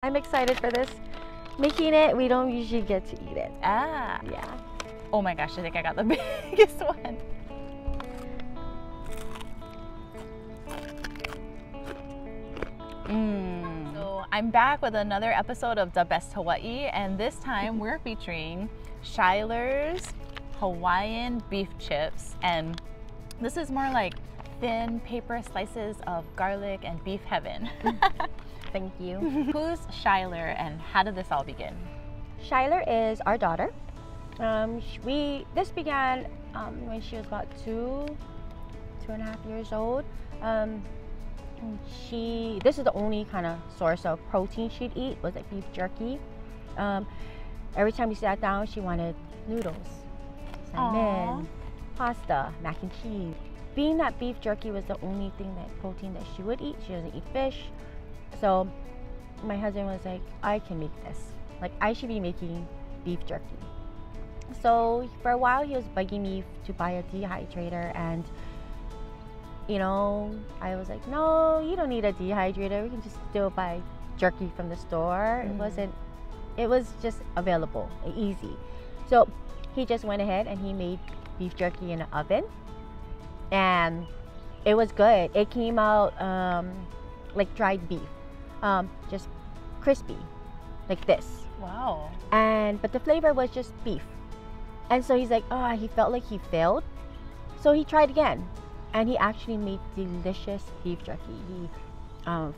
I'm excited for this. Making it, we don't usually get to eat it. Ah. Yeah. Oh my gosh, I think I got the biggest one. So I'm back with another episode of The Best Hawaii, and this time we're featuring Chyler's Hawaiian beef chips, and this is more like thin paper slices of garlic and beef heaven. Thank you. Who's Chyler and how did this all begin? Chyler is our daughter. This began when she was about 2.5 years old. This is the only kind of source of protein she'd eat, was like beef jerky. Every time we sat down, she wanted noodles, salmon, pasta, mac and cheese. Being that beef jerky was the only thing protein that she would eat, she doesn't eat fish. So my husband was like, I can make this. Like, I should be making beef jerky. So for a while he was bugging me to buy a dehydrator, and you know, I was like, no, you don't need a dehydrator. We can just still buy jerky from the store. It was just available, easy. So he just went ahead and he made beef jerky in the oven, and it was good. It came out like dried beef, just crispy, like this. Wow. But the flavor was just beef. And so he's like, oh, he felt like he failed. So he tried again, and he actually made delicious beef jerky. He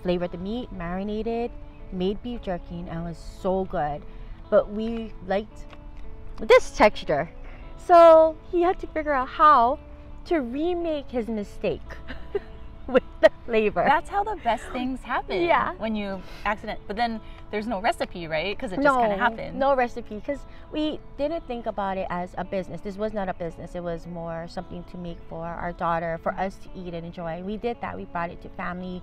flavored the meat, marinated, made beef jerky, and it was so good. But we liked this texture. So he had to figure out how to remake his mistake with the flavor. That's how the best things happen. Yeah. When you accident, but then there's no recipe, right? Because it just kind of happened. No recipe, because we didn't think about it as a business. This was not a business. It was more something to make for our daughter, for us to eat and enjoy. We did that. We brought it to family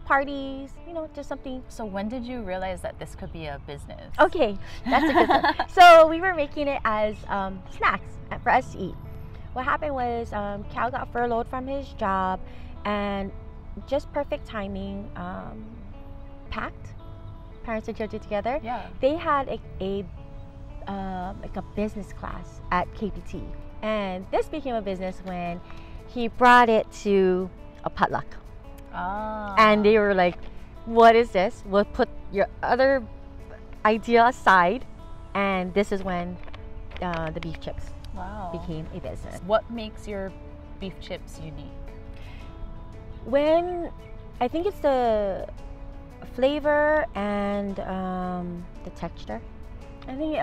parties, you know, just something. So when did you realize that this could be a business? Okay, that's a good one. So we were making it as snacks for us to eat. What happened was Cal got furloughed from his job, and just perfect timing, packed parents and children together. Yeah. They had like a business class at KPT, and this became a business when he brought it to a potluck. And they were like, what is this? We'll put your other idea aside, and this is when the beef chips became a business. What makes your beef chips unique? I think it's the flavor and the texture. I think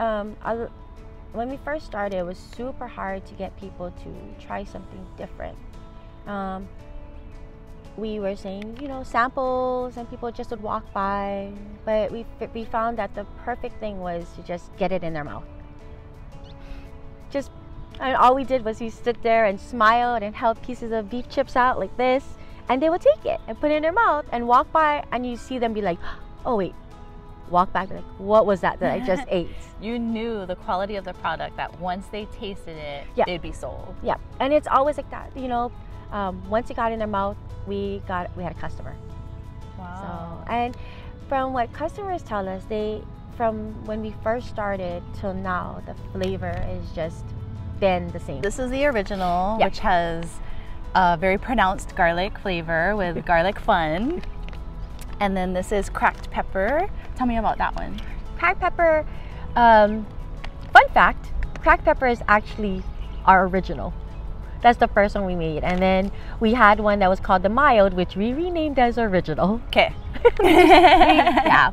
when we first started, it was super hard to get people to try something different. We were saying, you know, samples, and people just would walk by, but we found that the perfect thing was to just get it in their mouth. And all we did was we stood there and smiled and held pieces of beef chips out like this, and they would take it and put it in their mouth and walk by, and you see them be like, oh wait, walk back, like, what was that I just ate? You knew the quality of the product, that once they tasted it, they'd be sold. Yeah, and it's always like that, you know. Once it got in their mouth, we had a customer. Wow. So, and from what customers tell us, from when we first started till now, the flavor is just been the same. This is the original, which has a very pronounced garlic flavor with garlic fun. And then this is cracked pepper. Tell me about that one. Cracked pepper, fun fact, cracked pepper is actually our original. That's the first one we made. And then we had one that was called the mild, which we renamed as original. Okay. Yeah.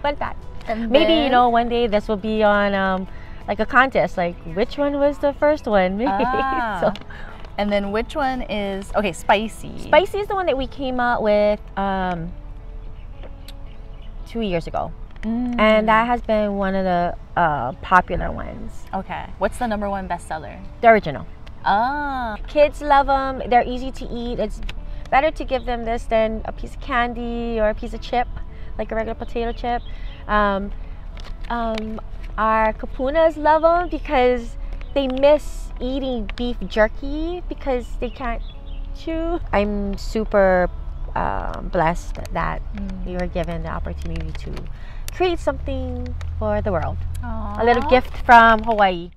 Fun fact. Maybe, you know, one day this will be on like a contest, like which one was the first one? Maybe. So, and then which one is, okay, spicy. Spicy is the one that we came out with 2 years ago. And that has been one of the popular ones. Okay. What's the #1 bestseller? The original. Kids love them. They're easy to eat. It's better to give them this than a piece of candy or a piece of chip, like a regular potato chip. Our kapunas love them because they miss eating beef jerky because they can't chew. I'm super blessed that we were given the opportunity to create something for the world. Aw. A little gift from Hawaii.